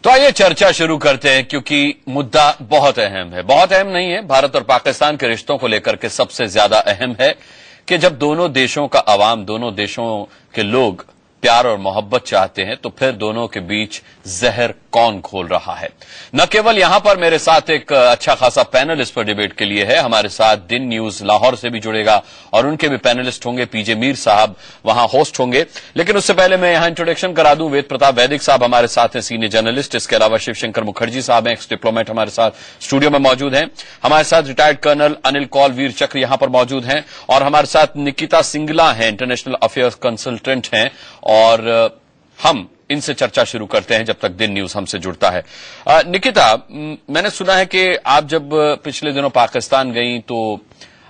तो आइए चर्चा शुरू करते हैं, क्योंकि मुद्दा बहुत अहम है। बहुत अहम नहीं है, भारत और पाकिस्तान के रिश्तों को लेकर के सबसे ज्यादा अहम है कि जब दोनों देशों का अवाम, दोनों देशों के लोग प्यार और मोहब्बत चाहते हैं तो फिर दोनों के बीच जहर कौन घोल रहा है। न केवल यहां पर मेरे साथ एक अच्छा खासा पैनल इस पर डिबेट के लिए है, हमारे साथ दिन न्यूज लाहौर से भी जुड़ेगा और उनके भी पैनलिस्ट होंगे, पीजे मीर साहब वहां होस्ट होंगे। लेकिन उससे पहले मैं यहां इंट्रोडक्शन करा दूं, वेद प्रताप वैदिक साहब हमारे साथ हैं, सीनियर जर्नलिस्ट। इसके अलावा शिवशंकर मुखर्जी साहब हैं, एक्स डिप्लोमेट, हमारे साथ स्टूडियो में मौजूद हैं। हमारे साथ रिटायर्ड कर्नल अनिल कौल वीर चक्र यहां पर मौजूद हैं और हमारे साथ निकिता सिंगला हैं, इंटरनेशनल अफेयर्स कंसल्टेंट हैं। और हम इनसे चर्चा शुरू करते हैं जब तक दिन न्यूज हमसे जुड़ता है। निकिता, मैंने सुना है कि आप जब पिछले दिनों पाकिस्तान गई तो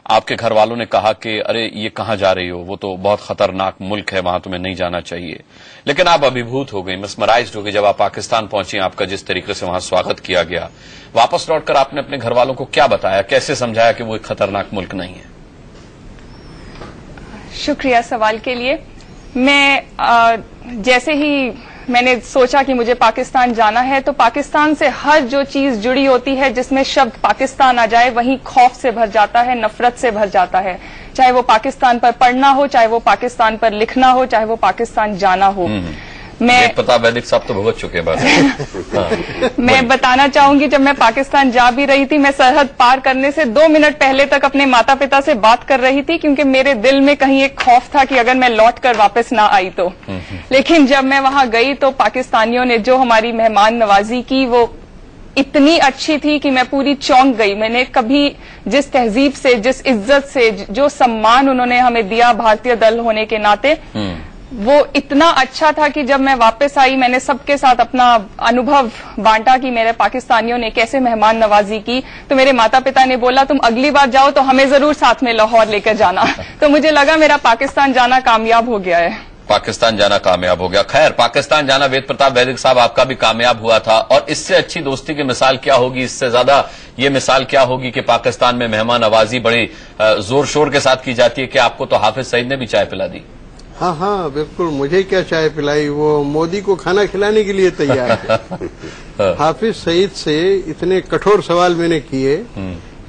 आपके घर वालों ने कहा कि अरे ये कहां जा रही हो, वो तो बहुत खतरनाक मुल्क है, वहां तुम्हें नहीं जाना चाहिए। लेकिन आप अभिभूत हो गई, मिसमराइज्ड हो गई जब आप पाकिस्तान पहुंची, आपका जिस तरीके से वहां स्वागत किया गया। वापस लौटकर आपने अपने घर वालों को क्या बताया, कैसे समझाया कि वो एक खतरनाक मुल्क नहीं है? शुक्रिया सवाल के लिए। मैं जैसे ही मैंने सोचा कि मुझे पाकिस्तान जाना है तो पाकिस्तान से हर जो चीज जुड़ी होती है जिसमें शब्द पाकिस्तान आ जाए वहीं खौफ से भर जाता है, नफरत से भर जाता है। चाहे वो पाकिस्तान पर पढ़ना हो, चाहे वो पाकिस्तान पर लिखना हो, चाहे वो पाकिस्तान जाना हो। मैं पता वैदिक साहब तो भुगत चुके बात। मैं बताना चाहूंगी, जब मैं पाकिस्तान जा भी रही थी, मैं सरहद पार करने से 2 मिनट पहले तक अपने माता पिता से बात कर रही थी, क्योंकि मेरे दिल में कहीं एक खौफ था कि अगर मैं लौट कर वापस ना आई तो। लेकिन जब मैं वहां गई तो पाकिस्तानियों ने जो हमारी मेहमान नवाजी की वो इतनी अच्छी थी कि मैं पूरी चौंक गई। मैंने कभी जिस तहजीब से, जिस इज्जत से, जो सम्मान उन्होंने हमें दिया भारतीय दल होने के नाते, वो इतना अच्छा था कि जब मैं वापस आई मैंने सबके साथ अपना अनुभव बांटा कि मेरे पाकिस्तानियों ने कैसे मेहमान नवाजी की। तो मेरे माता पिता ने बोला तुम अगली बार जाओ तो हमें जरूर साथ में लाहौर लेकर जाना। तो मुझे लगा मेरा पाकिस्तान जाना कामयाब हो गया है। पाकिस्तान जाना कामयाब हो गया। खैर, पाकिस्तान जाना वेद प्रताप वैदिक साहब आपका भी कामयाब हुआ था, और इससे अच्छी दोस्ती की मिसाल क्या होगी, इससे ज्यादा ये मिसाल क्या होगी कि पाकिस्तान में मेहमान नवाजी बड़ी जोर शोर के साथ की जाती है कि आपको तो हाफिज सईद ने भी चाय पिला दी। हाँ हाँ बिल्कुल, मुझे क्या चाय पिलाई, वो मोदी को खाना खिलाने के लिए तैयार है। हाफिज सईद से इतने कठोर सवाल मैंने किए,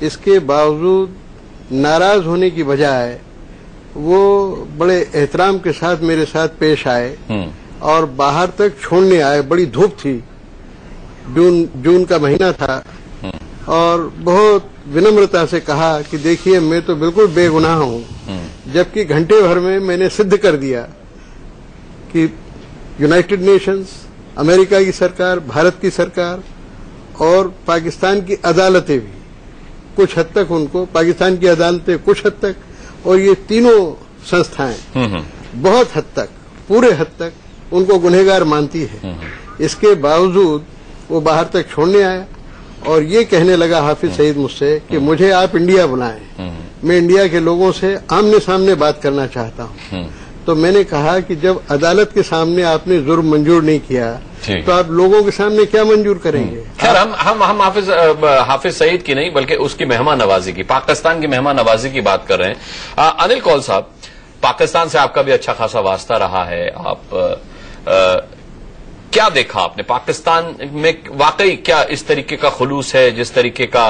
इसके बावजूद नाराज होने की बजाय वो बड़े एहतराम के साथ मेरे साथ पेश आए और बाहर तक छोड़ने आए। बड़ी धूप थी, जून का महीना था, और बहुत विनम्रता से कहा कि देखिए मैं तो बिल्कुल बेगुनाह हूं, जबकि घंटे भर में मैंने सिद्ध कर दिया कि यूनाइटेड नेशंस, अमेरिका की सरकार, भारत की सरकार और पाकिस्तान की अदालतें भी कुछ हद तक उनको, पाकिस्तान की अदालतें कुछ हद तक और ये तीनों संस्थाएं बहुत हद तक, पूरे हद तक उनको गुनहगार मानती है। इसके बावजूद वो बाहर तक छोड़ने आया और ये कहने लगा हाफिज सईद मुझसे कि मुझे आप इंडिया बुलाएं, मैं इंडिया के लोगों से आमने सामने बात करना चाहता हूं। तो मैंने कहा कि जब अदालत के सामने आपने जुर्म मंजूर नहीं किया तो आप लोगों के सामने क्या मंजूर करेंगे? खैर, हम हाफिज सईद की नहीं बल्कि उसकी मेहमान नवाजी की, पाकिस्तान की मेहमान नवाजी की बात कर रहे हैं। अनिल कौल साहब, पाकिस्तान से आपका भी अच्छा खासा वास्ता रहा है, आप क्या देखा आपने पाकिस्तान में? वाकई क्या इस तरीके का खुलूस है जिस तरीके का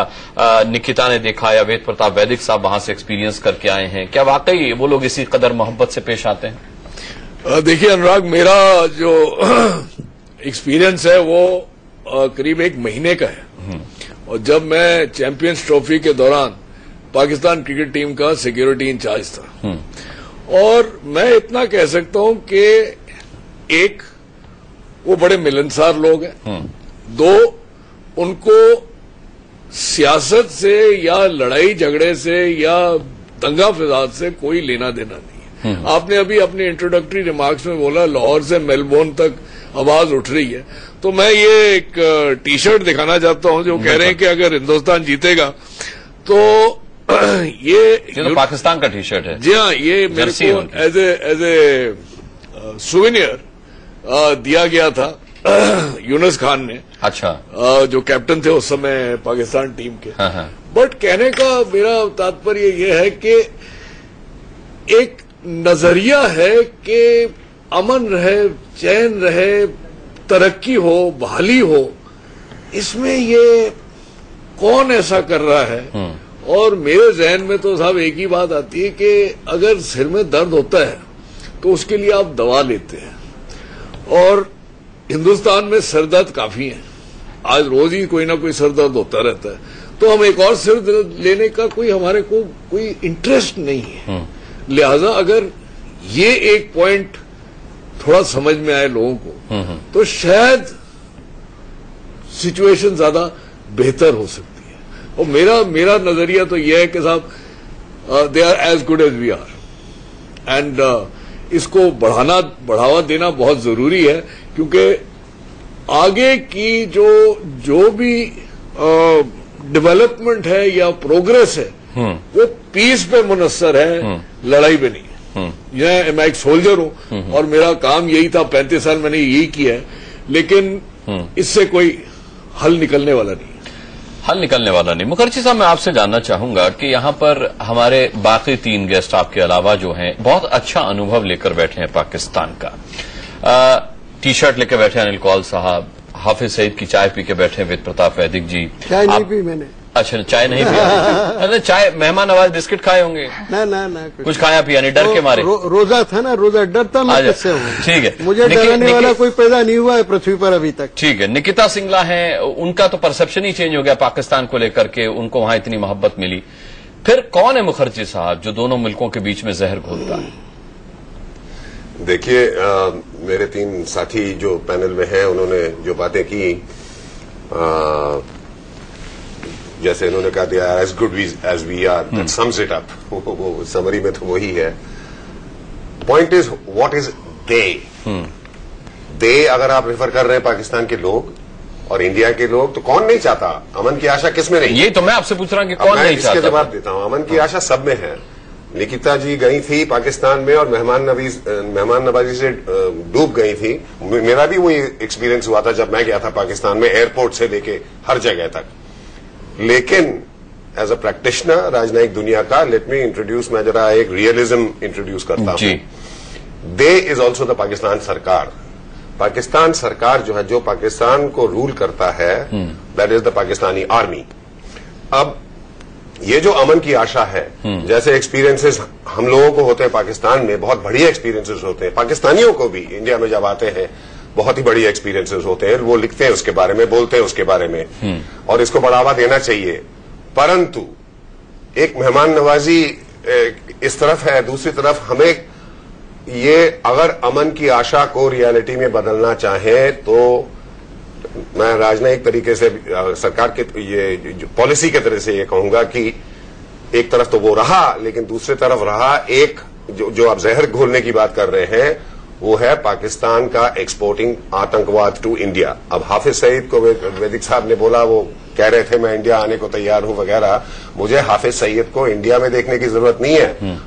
निकिता ने देखा या वेद प्रताप वैदिक साहब वहां से एक्सपीरियंस करके आए हैं? क्या वाकई वो लोग इसी कदर मोहब्बत से पेश आते हैं? देखिए अनुराग, मेरा जो एक्सपीरियंस है वो करीब 1 महीने का है, और जब मैं चैंपियंस ट्रॉफी के दौरान पाकिस्तान क्रिकेट टीम का सिक्योरिटी इंचार्ज था, और मैं इतना कह सकता हूं कि एक, वो बड़े मिलनसार लोग हैं, 2, उनको सियासत से या लड़ाई झगड़े से या दंगा फसाद से कोई लेना देना नहीं है। आपने अभी अपने इंट्रोडक्टरी रिमार्क्स में बोला लाहौर से मेलबोर्न तक आवाज उठ रही है, तो मैं ये एक टी शर्ट दिखाना चाहता हूं जो कह रहे हैं कि अगर हिंदुस्तान जीतेगा तो ये तो पाकिस्तान का टी शर्ट है। जी हाँ, ये मेरे को एज ए सुवेनियर दिया गया था यूनुस खान ने, अच्छा, जो कैप्टन थे उस समय पाकिस्तान टीम के। बट कहने का मेरा तात्पर्य यह है कि एक नजरिया है कि अमन रहे, चैन रहे, तरक्की हो, बहाली हो, इसमें ये कौन ऐसा कर रहा है? और मेरे जहन में तो साहब एक ही बात आती है कि अगर सिर में दर्द होता है तो उसके लिए आप दवा लेते हैं, और हिंदुस्तान में सर दर्द काफी है, आज रोज ही कोई ना कोई सर दर्द होता रहता है, तो हम एक और सिर दर्द लेने का हमारे को कोई इंटरेस्ट नहीं है। लिहाजा अगर ये एक पॉइंट थोड़ा समझ में आए लोगों को, तो शायद सिचुएशन ज्यादा बेहतर हो सकती है। और मेरा नजरिया तो यह है कि साहब they are as good as we are, and इसको बढ़ावा देना बहुत जरूरी है, क्योंकि आगे की जो भी डेवलपमेंट है या प्रोग्रेस है वो पीस पे मुनस्सर है, लड़ाई पे नहीं है। मैं एक सोल्जर हूं और मेरा काम यही था, 35 साल मैंने यही किया है, लेकिन इससे कोई हल निकलने वाला नहीं। मुखर्जी साहब, मैं आपसे जानना चाहूंगा कि यहाँ पर हमारे बाकी 3 गेस्ट आपके अलावा जो हैं बहुत अच्छा अनुभव लेकर बैठे हैं पाकिस्तान का। टी शर्ट लेकर बैठे अनिल कौल साहब, हाफिज सईद की चाय पी के बैठे वेद प्रताप वैदिक जी। चाय नहीं पी मैंने। अच्छा, चाय नहीं पिया? अरे चाय, मेहमान नवाज बिस्किट खाए होंगे? ना कुछ खाया पिया नहीं, डर के मारे? रोजा था ना, रोजा डरता मैं किससे हूँ? ठीक है, मुझे डराने वाला कोई पैदा नहीं हुआ है पृथ्वी पर अभी तक। ठीक है, निकिता सिंगला है, उनका तो परसेप्शन ही चेंज हो गया पाकिस्तान को लेकर के, उनको वहां इतनी मोहब्बत मिली। फिर कौन है मुखर्जी साहब जो दोनों मुल्कों के बीच में जहर घोलता है? देखिए, मेरे 3 साथी जो पैनल में हैं, उन्होंने जो बातें की, जैसे इन्होंने कहा दिया as good as we are, that sums it up. वो समरी में तो वही है। Point is what is they अगर आप रेफर कर रहे हैं पाकिस्तान के लोग और इंडिया के लोग, तो कौन नहीं चाहता? अमन की आशा किसमें नहीं? यही तो मैं आपसे पूछ रहा हूं कि कौन नहीं चाहता। इसके जवाब देता हूं। अमन की आशा सब में है। निकिता जी गई थी पाकिस्तान में और मेहमान नवाजी से डूब गई थी। मेरा भी वही एक्सपीरियंस हुआ था जब मैं गया था पाकिस्तान में, एयरपोर्ट से लेके हर जगह तक। लेकिन एज अ प्रैक्टिशनर राजनयिक दुनिया का, लेट मी इंट्रोड्यूस, मैं जरा एक रियलिज्म इंट्रोड्यूस करता हूं। दे इज ऑल्सो द पाकिस्तान सरकार। पाकिस्तान सरकार जो है, जो पाकिस्तान को रूल करता है, that is the Pakistani army. अब ये जो अमन की आशा है, जैसे एक्सपीरियंसेस हम लोगों को होते हैं पाकिस्तान में, बहुत बढ़िया एक्सपीरियंसेस होते हैं। पाकिस्तानियों को भी इंडिया में जब आते हैं बहुत ही बढ़िया एक्सपीरियंसेस होते हैं, वो लिखते हैं उसके बारे में, बोलते हैं उसके बारे में, और इसको बढ़ावा देना चाहिए। परंतु एक मेहमान नवाजी इस तरफ है, दूसरी तरफ हमें ये, अगर अमन की आशा को रियलिटी में बदलना चाहें, तो मैं राजनयिक तरीके से सरकार के ये पॉलिसी के तरह से ये कहूंगा कि एक तरफ तो वो रहा, लेकिन दूसरी तरफ रहा एक जो आप जहर घोलने की बात कर रहे हैं, वो है पाकिस्तान का एक्सपोर्टिंग आतंकवाद टू इंडिया। अब हाफिज सईद को वैदिक साहब ने बोला, वो कह रहे थे मैं इंडिया आने को तैयार हूं वगैरह। मुझे हाफिज सईद को इंडिया में देखने की जरूरत नहीं है,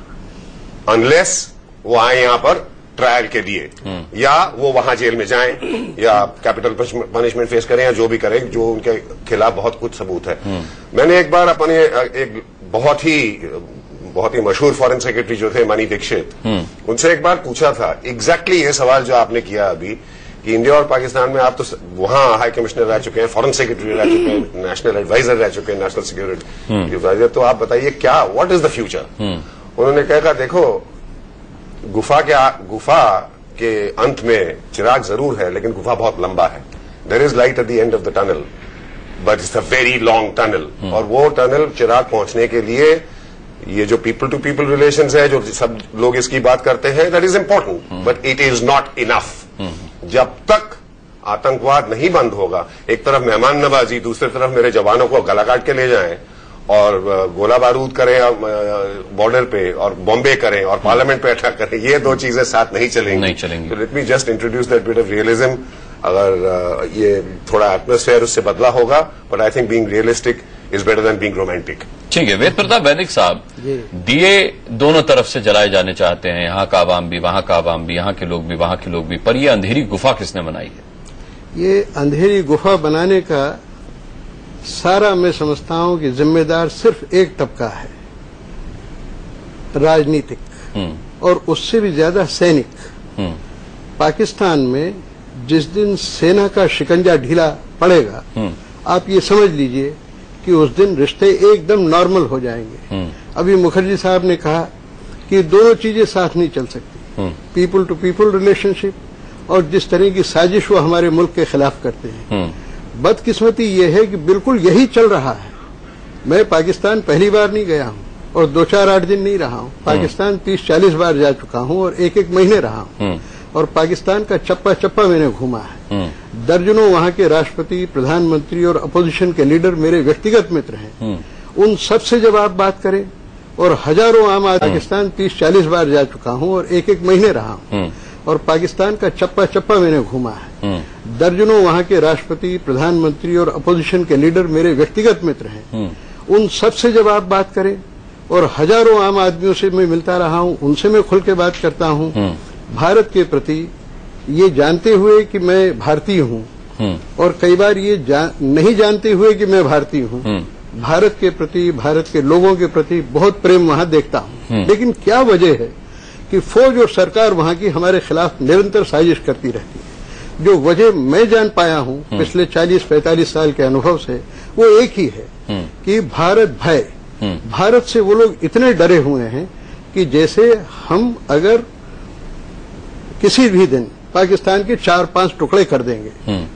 अनलेस वो आए यहां पर ट्रायल के लिए, या वो वहां जेल में जाएं, या कैपिटल पनिशमेंट फेस करें, या जो भी करें, जो उनके खिलाफ बहुत कुछ सबूत है। मैंने एक बार अपने एक बहुत ही मशहूर फॉरेन सेक्रेटरी जो थे मनी दीक्षित, उनसे एक बार पूछा था एग्जैक्टली ये सवाल जो आपने किया अभी, कि इंडिया और पाकिस्तान में आप तो वहां हाई कमिश्नर रह चुके हैं, फॉरेन सेक्रेटरी रह चुके हैं, नेशनल एडवाइजर रह चुके हैं, नेशनल सिक्योरिटी एडवाइजर, तो आप बताइए क्या, व्हाट इज द फ्यूचर? उन्होंने कहा, देखो गुफा के अंत में चिराग जरूर है, लेकिन गुफा बहुत लंबा है। There is light at the end of the tunnel, but it's a very long tunnel. और वो टनल चिराग पहुंचने के लिए, ये जो पीपल टू पीपल रिलेशंस है, जो सब लोग इसकी बात करते हैं, that is important, but it is not enough. जब तक आतंकवाद नहीं बंद होगा, एक तरफ मेहमान नवाजी, दूसरी तरफ मेरे जवानों को गला काट के ले जाएं और गोला बारूद करें बॉर्डर पे, और बॉम्बे करें, और पार्लियामेंट पे अटैक करें, ये दो चीजें साथ नहीं चलेंगी। तो let me just introduce that bit of realism. अगर ये थोड़ा एटमॉस्फेयर उससे बदला होगा, but I think being realistic is better than being romantic. ठीक है, वेद प्रताप वैदिक साहब, दिए दोनों तरफ से जलाए जाने चाहते हैं, यहाँ का आवाम भी, वहां का आवाम भी, यहाँ के लोग भी, वहां के लोग भी, पर ये अंधेरी गुफा किसने बनाई है? ये अंधेरी गुफा बनाने का सारा मैं समझता हूं कि जिम्मेदार सिर्फ एक तबका है, राजनीतिक, और उससे भी ज्यादा सैनिक। पाकिस्तान में जिस दिन सेना का शिकंजा ढीला पड़ेगा, आप ये समझ लीजिए कि उस दिन रिश्ते एकदम नॉर्मल हो जाएंगे। अभी मुखर्जी साहब ने कहा कि दोनों चीजें साथ नहीं चल सकती, पीपल टू पीपल रिलेशनशिप और जिस तरह की साजिश वो हमारे मुल्क के खिलाफ करते हैं। बदकिस्मती ये है कि बिल्कुल यही चल रहा है। मैं पाकिस्तान पहली बार नहीं गया हूं और 2-4-8 दिन नहीं रहा हूं। पाकिस्तान 30-40 बार जा चुका हूं और एक महीने रहा हूं और पाकिस्तान का चप्पा चप्पा मैंने घूमा है। दर्जनों वहां के राष्ट्रपति, प्रधानमंत्री और अपोजिशन के लीडर मेरे व्यक्तिगत मित्र हैं। उन सबसे जब आप बात करें और हजारों आम आदमी, पाकिस्तान 30-40 बार जा चुका हूं और एक महीने रहा हूं और पाकिस्तान का चप्पा चप्पा मैंने घूमा है। दर्जनों वहां के राष्ट्रपति, प्रधानमंत्री और अपोजिशन के लीडर मेरे व्यक्तिगत मित्र हैं। उन सबसे जब आप बात करें और हजारों आम आदमियों से मैं मिलता रहा हूं, उनसे मैं खुल के बात करता हूं भारत के प्रति, ये जानते हुए कि मैं भारतीय हूं और कई बार ये नहीं जानते हुए कि मैं भारतीय हूं। भारत के प्रति, भारत के लोगों के प्रति बहुत प्रेम वहां देखता हूं। लेकिन क्या वजह है कि फौज और सरकार वहां की हमारे खिलाफ निरंतर साजिश करती रहती है। जो वजह मैं जान पाया हूं पिछले 40-45 साल के अनुभव से, वो एक ही है कि भारत भय। भारत से वो लोग इतने डरे हुए हैं कि जैसे हम अगर किसी भी दिन पाकिस्तान के 4-5 टुकड़े कर देंगे,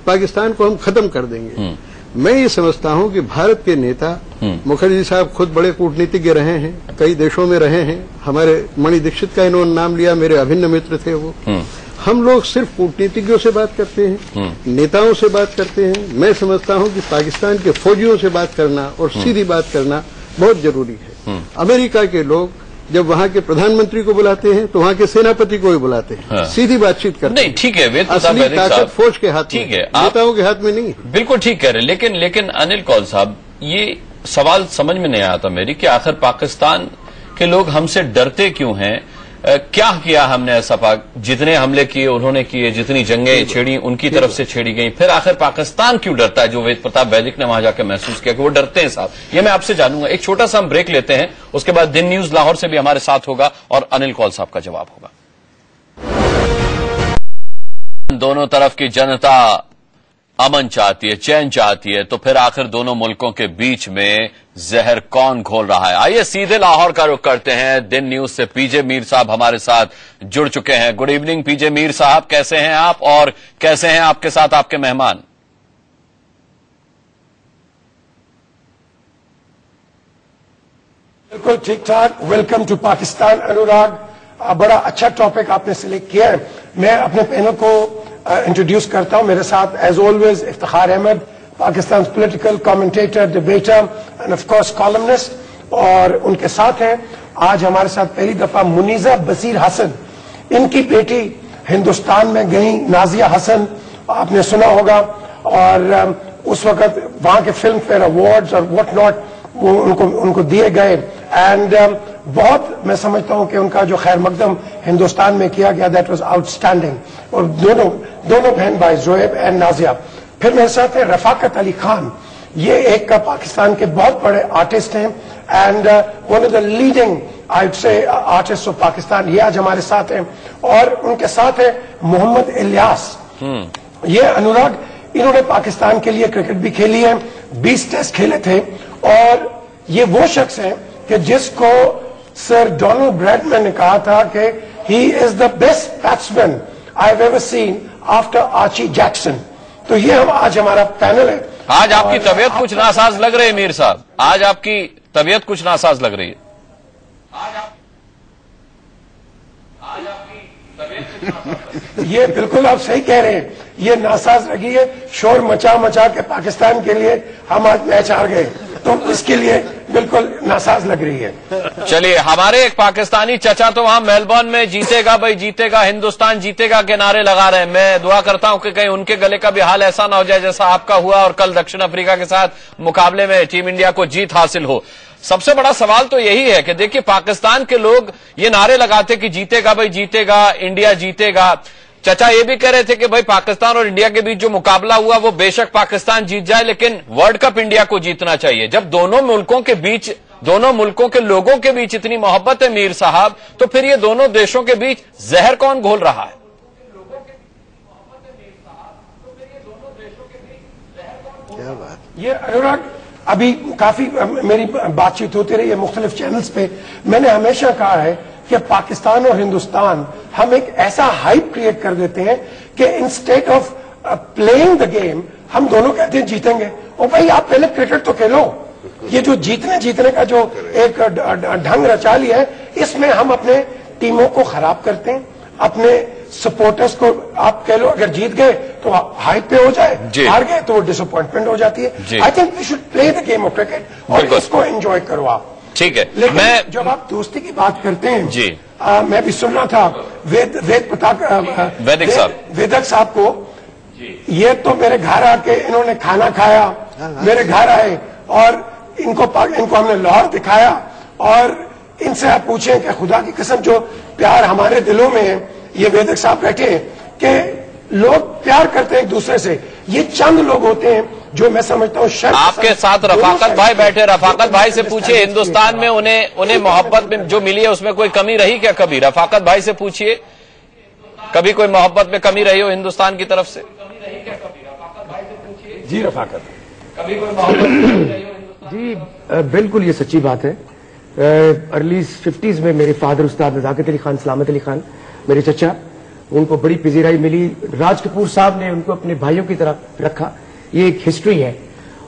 पाकिस्तान को हम खत्म कर देंगे। मैं ये समझता हूं कि भारत के नेता, मुखर्जी साहब खुद बड़े कूटनीतिज्ञ रहे हैं, कई देशों में रहे हैं। हमारे मणि दीक्षित का इन्होंने नाम लिया, मेरे अभिन्न मित्र थे वो। हम लोग सिर्फ कूटनीतिज्ञों से बात करते हैं, नेताओं से बात करते हैं। मैं समझता हूं कि पाकिस्तान के फौजियों से बात करना और सीधी बात करना बहुत जरूरी है। अमेरिका के लोग जब वहां के प्रधानमंत्री को बुलाते हैं तो वहां के सेनापति को ही बुलाते हैं, सीधी बातचीत करते हैं। नहीं, ठीक है, असली ताकत फौज के हाथ में, ठीक है, नेताओं के हाथ में नहीं है। बिल्कुल ठीक कह रहे हैं। लेकिन अनिल कौल साहब, ये सवाल समझ में नहीं आता मेरी कि आखिर पाकिस्तान के लोग हमसे डरते क्यों हैं? क्या किया हमने ऐसा? जितने हमले किए उन्होंने किए, जितनी जंगें छेड़ी उनकी तरफ से छेड़ी गई, फिर आखिर पाकिस्तान क्यों डरता है? जो वेद प्रताप वैदिक ने वहां जाकर महसूस किया कि वो डरते हैं साहब, ये मैं आपसे जानूंगा। एक छोटा सा हम ब्रेक लेते हैं, उसके बाद दिन न्यूज लाहौर से भी हमारे साथ होगा और अनिल कौल साहब का जवाब होगा। दोनों तरफ की जनता अमन चाहती है, चैन चाहती है, तो फिर आखिर दोनों मुल्कों के बीच में जहर कौन घोल रहा है? आइए सीधे लाहौर का रुख करते हैं। दिन न्यूज से पीजे मीर साहब हमारे साथ जुड़ चुके हैं। गुड इवनिंग पीजे मीर साहब, कैसे हैं आप और कैसे हैं आपके साथ आपके मेहमान? बिल्कुल ठीक ठाक। वेलकम टू पाकिस्तान अनुराग। बड़ा अच्छा टॉपिक आपने सिलेक्ट किया है। मैं अपने पैनल को इंट्रोड्यूस करता हूं। मेरे साथ as always Iftikhar Ahmed, Pakistan political commentator, debater and of course columnist, और उनके साथ हैं आज हमारे साथ पहली दफा मुनीजा बसीर हसन। इनकी बेटी हिंदुस्तान में गई, नाजिया हसन, आपने सुना होगा, और उस वक्त वहां के फिल्म फेयर अवार्ड्स और व्हाट नॉट वो उनको दिए गए। एंड बहुत मैं समझता हूं कि उनका जो खैर मकदम हिंदुस्तान में किया गया, दैट वाज आउटस्टैंडिंग। और दोनों बहन भाई जोएब एंड नाजिया। फिर मेरे साथ है रफाकत अली खान। ये एक पाकिस्तान के बहुत बड़े आर्टिस्ट हैं and one of the leading I would say artist of Pakistan. ये आज हमारे साथ हैं। और उनके साथ है मोहम्मद इलियास। ये अनुराग, इन्होंने पाकिस्तान के लिए क्रिकेट भी खेली है, 20 टेस्ट खेले थे, और ये वो शख्स हैं कि जिसको सर डोनाल्ड ब्रैडमैन ने कहा था कि he is the best batsman I have ever seen after Archie Jackson. तो ये आज हमारा पैनल है। आज आपकी तबीयत कुछ नासाज लग रही है मीर साहब, आज आपकी तबीयत कुछ नासाज लग रही है। ये बिल्कुल आप सही कह रहे हैं, ये नासाज लगी है। शोर मचा मचा के पाकिस्तान के लिए हम आज मैच हार गए, तो इसके लिए बिल्कुल नासाज लग रही है। चलिए, हमारे एक पाकिस्तानी चचा तो वहां मेलबर्न में जीतेगा भाई जीतेगा, हिंदुस्तान जीतेगा के नारे लगा रहे हैं। मैं दुआ करता हूं कि कहीं उनके गले का भी हाल ऐसा ना हो जाए जैसा आपका हुआ और कल दक्षिण अफ्रीका के साथ मुकाबले में टीम इंडिया को जीत हासिल हो। सबसे बड़ा सवाल तो यही है कि देखिए, पाकिस्तान के लोग ये नारे लगाते कि जीतेगा भाई जीतेगा, इंडिया जीतेगा। चचा ये भी कह रहे थे कि भाई पाकिस्तान और इंडिया के बीच जो मुकाबला हुआ वो बेशक पाकिस्तान जीत जाए, लेकिन वर्ल्ड कप इंडिया को जीतना चाहिए। जब दोनों मुल्कों के बीच, दोनों मुल्कों के लोगों के बीच इतनी मोहब्बत है मीर साहब, तो फिर ये दोनों देशों के बीच जहर कौन घोल रहा है? क्या बात। ये अनुराग, अभी काफी मेरी बातचीत होती रही है मुख्तलिफ चैनल्स पे। मैंने हमेशा कहा है कि पाकिस्तान और हिंदुस्तान हम एक ऐसा हाइप क्रिएट कर देते हैं कि instead of playing the game हम दोनों कहते हैं जीतेंगे। और भाई आप पहले क्रिकेट तो खेलो। ये जो जीतने का जो एक ढंग रचा लिया है, इसमें हम अपने टीमों को खराब करते हैं, अपने सपोर्टर्स को आप कह लो अगर जीत गए तो हाइप पे हो जाए, हार गए तो डिसअपॉइंटमेंट हो जाती है। I think we should play the game of cricket और इसको एंजॉय करो आप। ठीक है, लेकिन जब आप दोस्ती की बात करते हैं जी, मैं भी सुन रहा था वेदक साहब को। ये तो मेरे घर आके इन्होंने खाना खाया, मेरे घर आए और इनको हमने लाहौर दिखाया। और इनसे आप पूछें कि खुदा की कसम जो प्यार हमारे दिलों में है, ये वेदक साहब बैठे हैं कि लोग प्यार करते हैं एक दूसरे से। ये चंद लोग होते हैं जो मैं समझता हूँ आपके साथ रफाकत भाई बैठे। रफाकत भाई से पूछिए हिंदुस्तान में उन्हें मोहब्बत में जो मिली है उसमें कोई कमी रही क्या कभी? रफाकत भाई से पूछिए, कभी कोई मोहब्बत में कमी रही हो हिंदुस्तान की तरफ से? जी रफाकत, कभी कोई मोहब्बत जी बिल्कुल ये सच्ची बात है। अर्ली 50s में मेरे फादर उस्ताद नज़ाकत अली खान, सलामत अली खान, मेरे चचा, उनको बड़ी पजीराई मिली। राज कपूर साहब ने उनको अपने भाइयों की तरह रखा। ये एक हिस्ट्री है।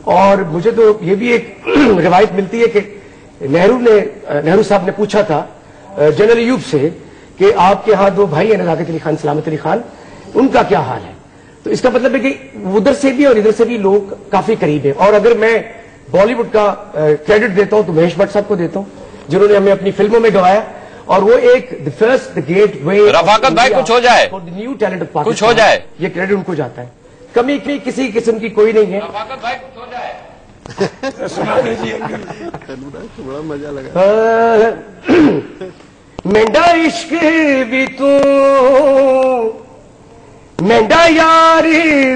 और मुझे तो ये भी एक रिवायत मिलती है कि नेहरू साहब ने पूछा था जनरल अयूब से कि आपके यहाँ दो भाई हैं नज़ाकत अली खान, सलामत अली खान, उनका क्या हाल है? तो इसका मतलब है कि उधर से भी और इधर से भी लोग काफी करीब है। और अगर मैं बॉलीवुड का क्रेडिट देता हूं तो महेश भट्ट साहब को देता हूं, जिन्होंने हमें अपनी फिल्मों में गवाया। और वो एक द गेट वे। रफाकत भाई कुछ हो जाए, न्यू टैलेंट ऑफ पाकिस्तान, कुछ हो जाए, ये क्रेडिट उनको जाता है। कमी किसी किस्म की कोई नहीं है। रफाकत भाई कुछ हो जाए। सुना दीजिए, बड़ा मजा लगा। मेंढा इश्क भी तू, मेंढा यार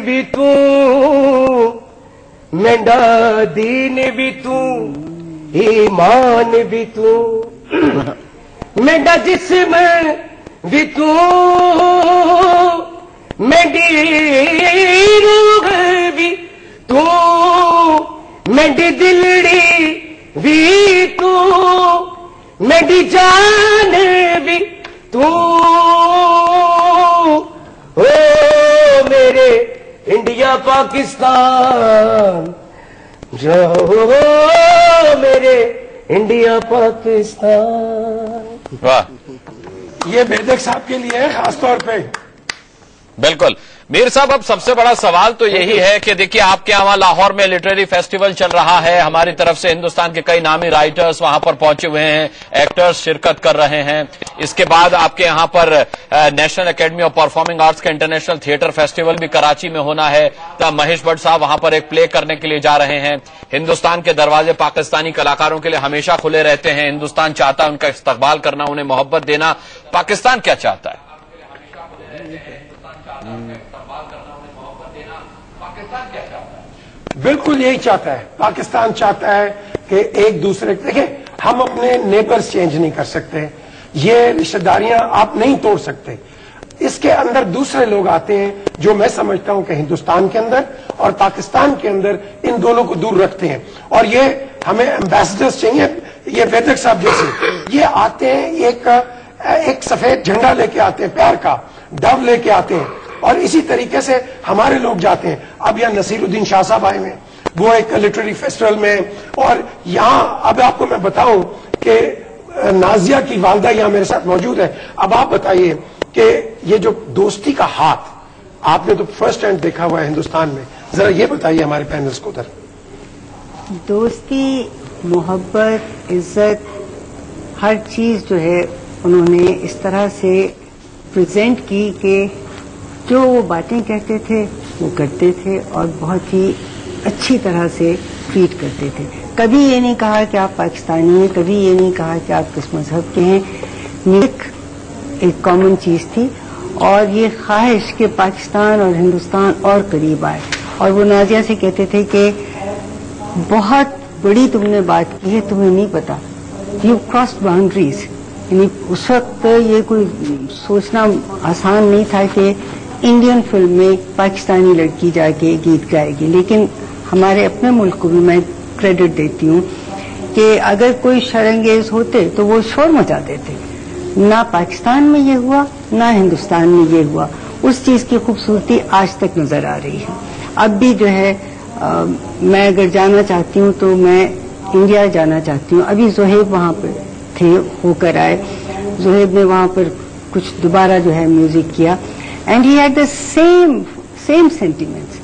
भी तू, मेंढा दीन भी तू, ईमान भी तू, मेंढा जिस्म भी तू, मेंढी रूह भी तू, मेंढी दिलड़ी भी तू, मेंढी जान भी तू। ओ मेरे इंडिया पाकिस्तान, जाओ मेरे इंडिया पाकिस्तान। वाह, ये वेदक साहब के लिए है खासतौर पे। बिल्कुल मीर साहब, अब सबसे बड़ा सवाल तो यही है कि देखिए आपके यहाँ लाहौर में लिटरेरी फेस्टिवल चल रहा है। हमारी तरफ से हिंदुस्तान के कई नामी राइटर्स वहां पर पहुंचे हुए हैं, एक्टर्स शिरकत कर रहे हैं। इसके बाद आपके यहाँ पर national academy of performing arts का इंटरनेशनल थिएटर फेस्टिवल भी कराची में होना है। तब महेश भट्ट साहब वहां पर एक प्ले करने के लिए जा रहे हैं। हिंदुस्तान के दरवाजे पाकिस्तानी कलाकारों के लिए हमेशा खुले रहते हैं। हिंदुस्तान चाहता है उनका इस्तकबाल करना, उन्हें मोहब्बत देना। पाकिस्तान क्या चाहता है? बिल्कुल यही चाहता है। पाकिस्तान चाहता है कि एक दूसरे, देखिए हम अपने नेबर्स चेंज नहीं कर सकते, ये रिश्तेदारियां आप नहीं तोड़ सकते। इसके अंदर दूसरे लोग आते हैं जो मैं समझता हूं कि हिंदुस्तान के अंदर और पाकिस्तान के अंदर इन दोनों को दूर रखते हैं। और ये हमें एम्बेसडर्स चाहिए। ये वेदक साहब जैसे ये आते हैं, एक सफेद झंडा लेके आते हैं, प्यार का डव लेके आते हैं। और इसी तरीके से हमारे लोग जाते हैं। अब यहाँ नसीरुद्दीन शाह साहब आए हुए, वो एक लिटरेरी फेस्टिवल में। और यहाँ अब आपको मैं बताऊं कि नाजिया की वालदा यहाँ मेरे साथ मौजूद है। अब आप बताइए कि ये जो दोस्ती का हाथ आपने तो फर्स्ट हैंड देखा हुआ है हिंदुस्तान में, जरा ये बताइए हमारे पैनल्स को। उधर दोस्ती, मोहब्बत, इज्जत, हर चीज जो है उन्होंने इस तरह से प्रेजेंट की कि जो वो बातें कहते थे वो करते थे और बहुत ही अच्छी तरह से ट्रीट करते थे। कभी ये नहीं कहा कि आप पाकिस्तानी हैं, कभी ये नहीं कहा कि आप किस मजहब के हैं। एक कॉमन चीज थी और ये ख्वाहिश कि पाकिस्तान और हिंदुस्तान और करीब आए। और वो नाजिया से कहते थे कि बहुत बड़ी तुमने बात की है, तुम्हें नहीं पता, यू क्रॉस्ड बाउंड्रीज। यानी उस वक्त ये कोई सोचना आसान नहीं था कि इंडियन फिल्म में पाकिस्तानी लड़की जाके गीत गाएगी, लेकिन हमारे अपने मुल्क को भी मैं क्रेडिट देती हूँ कि अगर कोई शरंगेज होते तो वो शोर मचा देते। ना पाकिस्तान में ये हुआ, ना हिंदुस्तान में ये हुआ। उस चीज की खूबसूरती आज तक नजर आ रही है। अब भी जो है मैं अगर जाना चाहती हूँ तो मैं इंडिया जाना चाहती हूँ। अभी जोहेब वहाँ पर थे, होकर आए। जोहेब ने वहाँ पर कुछ दोबारा जो है म्यूजिक किया and he had the same sentiments.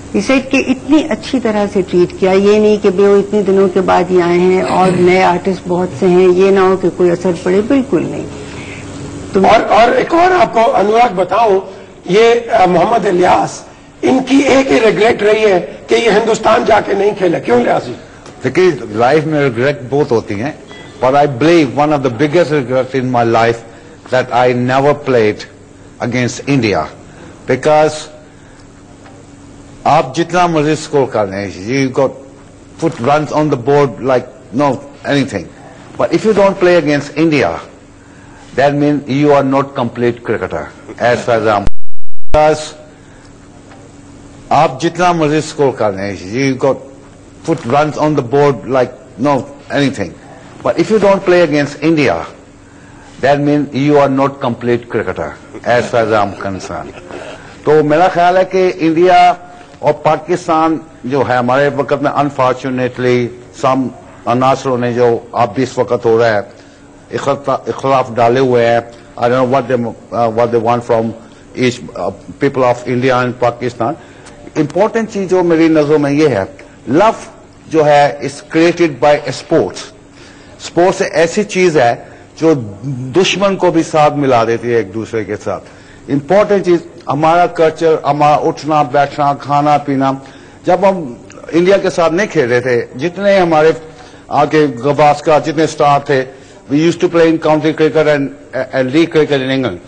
he said कि इतनी अच्छी तरह से ट्रीट किया, ये नहीं कि वो इतने दिनों के बाद ही आए हैं और नए आर्टिस्ट बहुत से हैं, ये ना हो कि कोई असर पड़े, बिल्कुल नहीं। तो और एक और आपको अनुराग बताऊं, ये मोहम्मद इलियास, इनकी एक ही रिग्रेट रही है कि ये हिंदुस्तान जाके नहीं खेले। क्यों इलियास जी? देखिए, लाइफ में रिग्रेट बहुत होती हैं, but I believe one of the biggest regrets in my life that I never played against India, because आप जितना मर्जी स्कोर कर लें, you got put runs on the board like no anything, but if you don't play against India, that means you are not complete cricketer as far as I'm, because आप जितना मर्जी score कर लें, you got put runs on the board like no anything, but if you don't play against India, that means you are not complete cricketer as far as I'm concerned. तो मेरा ख्याल है कि इंडिया और पाकिस्तान जो है हमारे वक्त में अनफॉर्चुनेटली सम अनासरों ने जो अब भी इस वक्त हो रहा है इख्तिलाफ डाले हुए हैं। I don't know what they want from each people of India and Pakistan. Important चीज जो मेरी नजरों में ये है, लव जो है is created by sports. Sports ऐसी चीज है जो दुश्मन को भी साथ मिला देती है एक दूसरे के साथ। इंपॉर्टेंट चीज हमारा कल्चर, हमारा उठना बैठना खाना पीना, जब हम इंडिया के साथ नहीं खेल रहे थे, जितने हमारे आगे गवास्कर जितने स्टार थे, we used to play in county cricket and league cricket in England.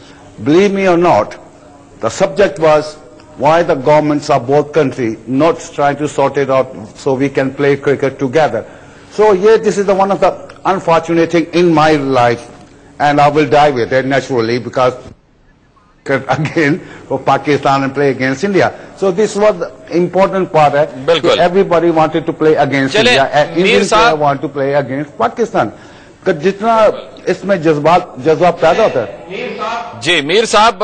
Believe me or not, the subject was why the governments of both countries not trying to sort it out so we can play cricket together. So yeah, this is the one of the unfortunate thing in my life, and I will die with it naturally because again for Pakistan and play against India. So this was the important part. Everybody wanted to play against India and Indians want to play against Pakistan. जितना इसमें जज्बा पैदा होता है। जी मीर साहब,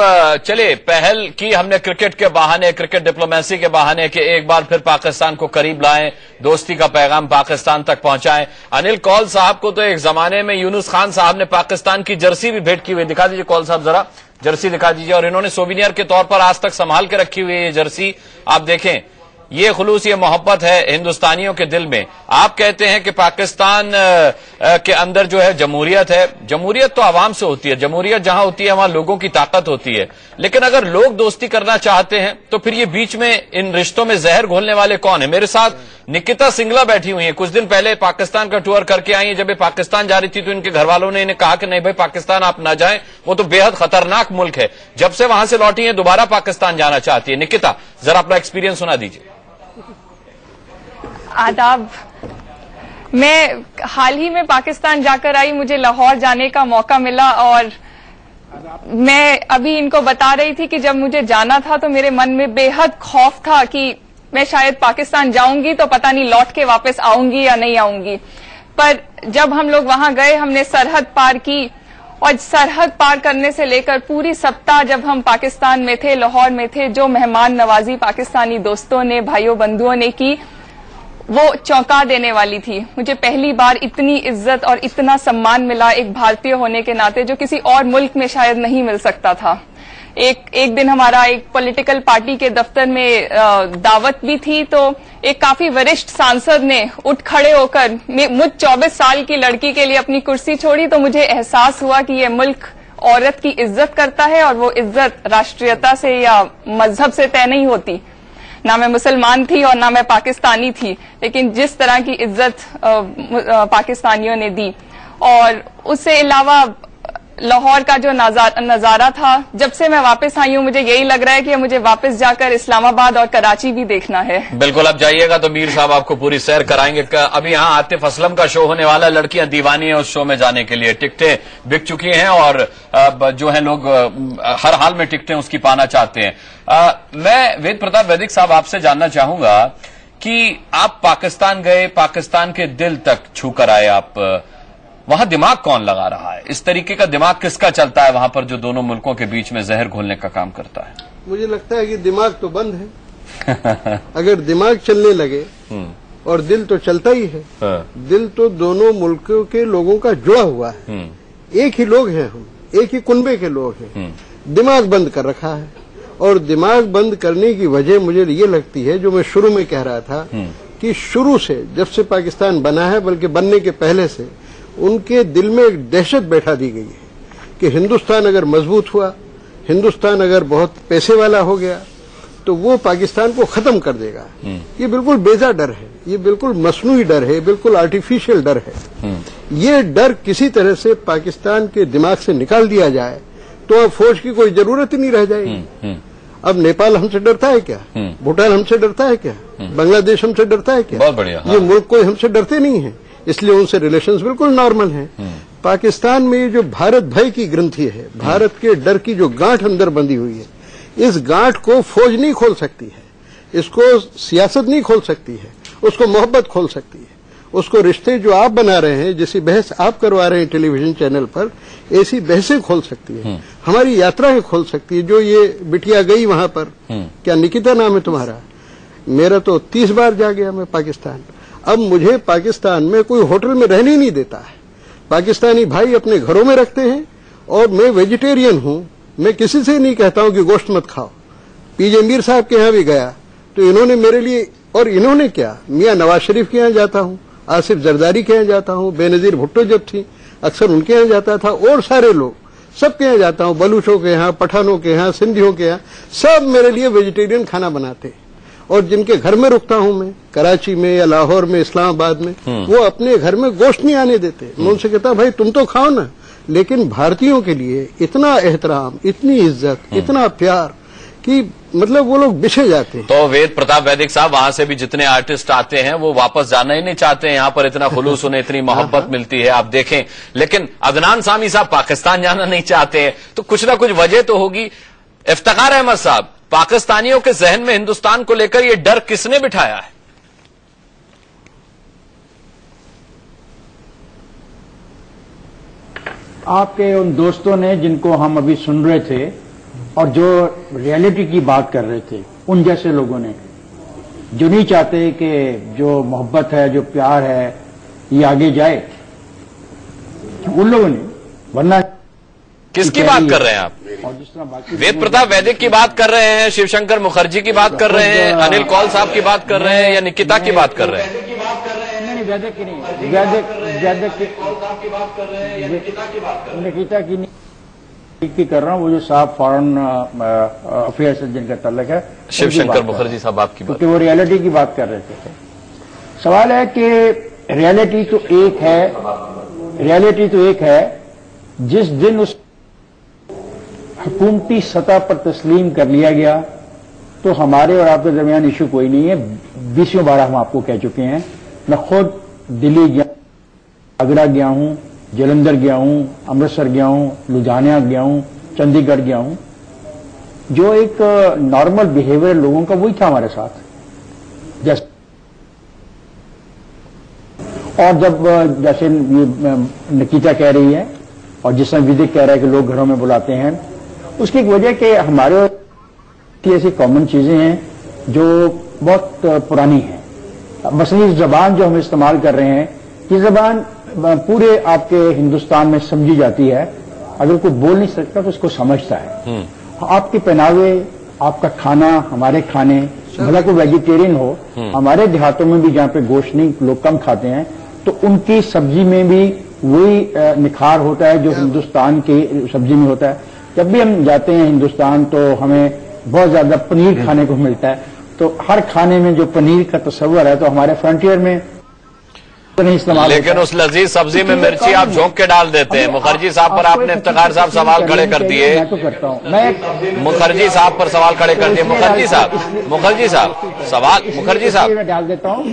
चले पहल की हमने क्रिकेट के बहाने, क्रिकेट डिप्लोमेसी के बहाने कि एक बार फिर पाकिस्तान को करीब लाएं, दोस्ती का पैगाम पाकिस्तान तक पहुंचाएं। अनिल कौल साहब को तो एक जमाने में यूनुस खान साहब ने पाकिस्तान की जर्सी भी भेंट की हुई। दिखा दीजिए कौल साहब, जरा जर्सी दिखा दीजिए। और इन्होंने सोविनियर के तौर पर आज तक संभाल के रखी हुई है ये जर्सी। आप देखें, ये खुलूस, ये मोहब्बत है हिंदुस्तानियों के दिल में। आप कहते हैं कि पाकिस्तान के अंदर जो है जमहूरियत है। जमहूरियत तो आवाम से होती है, जमहूरियत जहां होती है वहां लोगों की ताकत होती है। लेकिन अगर लोग दोस्ती करना चाहते हैं तो फिर ये बीच में इन रिश्तों में जहर घोलने वाले कौन है? मेरे साथ निकिता सिंगला बैठी हुई है, कुछ दिन पहले पाकिस्तान का टूर करके आई है। जब ये पाकिस्तान जा रही थी तो इनके घर वालों ने इन्हें कहा कि नहीं भाई पाकिस्तान आप ना जाएं, वो तो बेहद खतरनाक मुल्क है। जब से वहां से लौटी है दोबारा पाकिस्तान जाना चाहती है। निकिता, जरा अपना एक्सपीरियंस सुना दीजिए। आदाब। मैं हाल ही में पाकिस्तान जाकर आई, मुझे लाहौर जाने का मौका मिला और मैं अभी इनको बता रही थी कि जब मुझे जाना था तो मेरे मन में बेहद खौफ था कि मैं शायद पाकिस्तान जाऊंगी तो पता नहीं लौट के वापस आऊंगी या नहीं आऊंगी। पर जब हम लोग वहां गए, हमने सरहद पार की और सरहद पार करने से लेकर पूरी सप्ताह जब हम पाकिस्तान में थे, लाहौर में थे, जो मेहमान नवाजी पाकिस्तानी दोस्तों ने, भाइयों बंधुओं ने की, वो चौंका देने वाली थी। मुझे पहली बार इतनी इज्जत और इतना सम्मान मिला एक भारतीय होने के नाते, जो किसी और मुल्क में शायद नहीं मिल सकता था। एक दिन हमारा एक पॉलिटिकल पार्टी के दफ्तर में दावत भी थी, तो एक काफी वरिष्ठ सांसद ने उठ खड़े होकर मुझ 24 साल की लड़की के लिए अपनी कुर्सी छोड़ी। तो मुझे एहसास हुआ कि ये मुल्क औरत की इज्जत करता है और वो इज्जत राष्ट्रीयता से या मजहब से तय नहीं होती। ना मैं मुसलमान थी और ना मैं पाकिस्तानी थी, लेकिन जिस तरह की इज्जत पाकिस्तानियों ने दी। और उससे अलावा लाहौर का जो नजारा था, जब से मैं वापस आई हूं मुझे यही लग रहा है कि मुझे वापस जाकर इस्लामाबाद और कराची भी देखना है। बिल्कुल, अब जाइएगा तो मीर साहब आपको पूरी सैर कराएंगे। अभी यहाँ आतिफ असलम का शो होने वाला है, लड़कियां दीवानी है उस शो में जाने के लिए। टिकटें बिक चुकी हैं और जो है लोग हर हाल में टिकटें उसकी पाना चाहते हैं। मैं वेद प्रताप वैदिक साहब आपसे जानना चाहूंगा कि आप पाकिस्तान गए, पाकिस्तान के दिल तक छू कर आए आप, वहां दिमाग कौन लगा रहा है? इस तरीके का दिमाग किसका चलता है वहां पर जो दोनों मुल्कों के बीच में जहर घोलने का काम करता है? मुझे लगता है कि दिमाग तो बंद है। अगर दिमाग चलने लगे और दिल तो चलता ही है। दिल तो दोनों मुल्कों के लोगों का जुड़ा हुआ है। एक ही लोग हैं हम, एक ही कुनबे के लोग हैं। दिमाग बंद कर रखा है, और दिमाग बंद करने की वजह मुझे ये लगती है, जो मैं शुरू में कह रहा था कि शुरू से जब से पाकिस्तान बना है, बल्कि बनने के पहले से उनके दिल में एक दहशत बैठा दी गई है कि हिंदुस्तान अगर मजबूत हुआ, हिंदुस्तान अगर बहुत पैसे वाला हो गया, तो वो पाकिस्तान को खत्म कर देगा। ये बिल्कुल बेजा डर है, ये बिल्कुल मसनूई डर है, बिल्कुल आर्टिफिशियल डर है। ये डर किसी तरह से पाकिस्तान के दिमाग से निकाल दिया जाए तो अब फौज की कोई जरूरत ही नहीं रह जाएगी। अब नेपाल हमसे डरता है क्या? भूटान हमसे डरता है क्या? बांग्लादेश हमसे डरता है क्या? बहुत बढ़िया। ये मुल्क कोई हमसे डरते नहीं है, इसलिए उनसे रिलेशंस बिल्कुल नॉर्मल हैं। पाकिस्तान में ये जो भारत भय की ग्रंथि है, भारत के डर की जो गांठ अंदर बंधी हुई है, इस गांठ को फौज नहीं खोल सकती है, इसको सियासत नहीं खोल सकती है, उसको मोहब्बत खोल सकती है। उसको रिश्ते जो आप बना रहे हैं, जैसी बहस आप करवा रहे हैं टेलीविजन चैनल पर, ऐसी बहसें खोल सकती है, हमारी यात्राएं खोल सकती है। जो ये बिटिया गई वहां पर, क्या निकिता नाम है तुम्हारा? मेरा तो 30 बार जा गया मैं पाकिस्तान। अब मुझे पाकिस्तान में कोई होटल में रहने नहीं देता है। पाकिस्तानी भाई अपने घरों में रखते हैं, और मैं वेजिटेरियन हूं, मैं किसी से नहीं कहता हूं कि गोश्त मत खाओ। पीजे मीर साहब के यहां भी गया तो इन्होंने मेरे लिए, और इन्होंने क्या, मियां नवाज शरीफ के यहां जाता हूं, आसिफ जरदारी के यहाँ जाता हूँ, बेनजीर भुट्टो जब थी अक्सर उनके यहाँ जाता था, और सारे लोग सबके यहाँ जाता हूँ, बलूचों के यहाँ, पठानों के यहाँ, सिंधियों के यहाँ, सब मेरे लिए वेजिटेरियन खाना बनाते। और जिनके घर में रुकता हूँ मैं, कराची में या लाहौर में, इस्लामाबाद में, वो अपने घर में गोश्त नहीं आने देते। मैं उनसे कहता भाई तुम तो खाओ ना, लेकिन भारतीयों के लिए इतना एहतराम, इतनी इज्जत, इतना प्यार कि मतलब वो लोग बिछे जाते हैं। तो वेद प्रताप वैदिक साहब, वहां से भी जितने आर्टिस्ट आते हैं वो वापस जाना ही नहीं चाहते हैं। यहाँ पर इतना खुलूस, उन्हें इतनी मोहब्बत मिलती है, आप देखें। लेकिन अदनान सामी साहब पाकिस्तान जाना नहीं चाहते हैं, तो कुछ ना कुछ वजह तो होगी। इफ्तिखार अहमद साहब, पाकिस्तानियों के जहन में हिंदुस्तान को लेकर ये डर किसने बिठाया है? आपके उन दोस्तों ने जिनको हम अभी सुन रहे थे और जो रियलिटी की बात कर रहे थे, उन जैसे लोगों ने, जो नहीं चाहते कि जो मोहब्बत है, जो प्यार है, ये आगे जाए, उन लोगों ने। वरना किसकी बात कर रहे हैं आप? वेद प्रताप वैदिक की बात कर रहे हैं, शिवशंकर मुखर्जी की बात कर रहे हैं, अनिल कौल साहब की बात कर रहे हैं, या निकिता की बात कर रहे हैं? नहीं, वैदिक की नहीं, निकिता की नहीं की कर रहा हूं। वो जो साहब फॉरेन अफेयर्स से जिनका तल्लुक है, शिवशंकर मुखर्जी साहब आपकी बात, क्योंकि वो रियलिटी की बात कर रहे थे। सवाल है कि रियलिटी तो एक है, जिस दिन उस हुकूमती सतह पर तस्लीम कर लिया गया तो हमारे और आपके दरमियान इशू कोई नहीं है। 20 बार हम आपको कह चुके हैं। मैं खुद दिल्ली गया, आगरा गया हूं, जलंधर गया हूं, अमृतसर गया हूं, लुधियाना गया हूं, चंडीगढ़ गया हूं। जो एक नॉर्मल बिहेवियर लोगों का, वही था हमारे साथ। जैसे और जब जैसे निकिता कह रही है और जिस तरह विदिक कह रहा है कि लोग घरों में बुलाते हैं, उसकी एक वजह कि हमारे ऐसी कॉमन चीजें हैं जो बहुत पुरानी हैं। मसलन जबान जो हम इस्तेमाल कर रहे हैं, ये जबान पूरे आपके हिंदुस्तान में समझी जाती है। अगर कोई बोल नहीं सकता तो उसको समझता है। आपके पहनावे, आपका खाना, हमारे खाने, भला कोई वेजिटेरियन हो, हमारे देहातों में भी जहां पे गोश्त नहीं, लोग कम खाते हैं, तो उनकी सब्जी में भी वही निखार होता है जो हिंदुस्तान की सब्जी में होता है। जब भी हम जाते हैं हिंदुस्तान तो हमें बहुत ज्यादा पनीर खाने को मिलता है। तो हर खाने में जो पनीर का तस्वर है, तो हमारे फ्रंटियर में नहीं इस्तेमाल। लेकिन उस लजीज सब्जी में मिर्ची आप झोंक के डाल देते हैं। मुखर्जी साहब पर आपने इफ्तिखार साहब सवाल खड़े कर दिए। मैं तो करता हूं, मैं मुखर्जी साहब पर सवाल खड़े कर दिए। मुखर्जी साहब सवाल, मुखर्जी साहब मैं डाल देता हूं।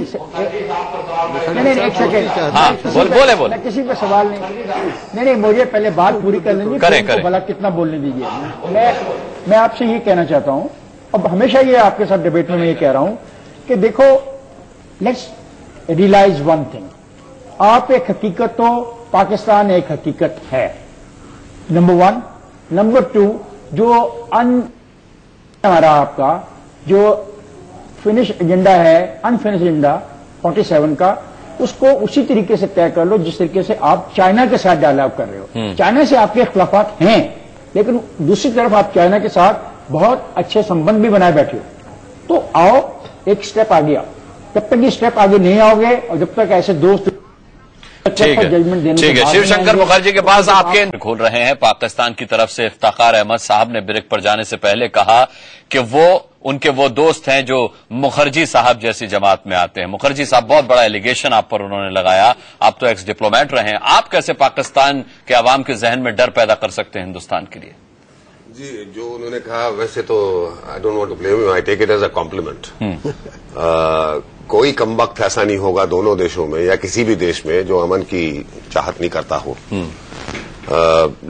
नहीं, एक सेकेंड। हाँ, बोले। किसी पर सवाल नहीं, मुझे पहले बात पूरी कर लेंगे, करें। भला कितना बोलने दीजिए। मैं आपसे ये कहना चाहता हूं, अब हमेशा ये आपके साथ डिबेट में मैं ये कह रहा हूं कि देखो, लेट्स रियलाइज वन थिंग, आप एक हकीकत हो, पाकिस्तान एक हकीकत है, नंबर वन। नंबर टू, जो हमारा आपका जो फिनिश एजेंडा है, अनफिनिश एजेंडा 47 का, उसको उसी तरीके से तय कर लो जिस तरीके से आप चाइना के साथ डायलॉग कर रहे हो। चाइना से आपके इख्तिलाफात हैं, लेकिन दूसरी तरफ आप चाइना के साथ बहुत अच्छे संबंध भी बनाए बैठे हो। तो आओ एक स्टेप आगे आओ। जब तक ये स्टेप आगे नहीं आओगे और जब तक ऐसे दोस्त जजमेंट देने ठीक है, शिवशंकर मुखर्जी के पास आपके खोल रहे हैं। पाकिस्तान की तरफ से इफ्तिखार अहमद साहब ने ब्रेक पर जाने से पहले कहा कि उनके वो दोस्त हैं जो मुखर्जी साहब जैसी जमात में आते हैं। मुखर्जी साहब, बहुत बड़ा एलिगेशन आप पर उन्होंने लगाया, आप तो एक्स डिप्लोमेट रहे हैं, आप कैसे पाकिस्तान के अवाम के जहन में डर पैदा कर सकते हैं हिंदुस्तान के लिए? जी, जो उन्होंने कहा वैसे तो I don't want to blame him, I take it as a compliment. कोई कमबख्त ऐसा नहीं होगा दोनों देशों में या किसी भी देश में जो अमन की चाहत नहीं करता हो।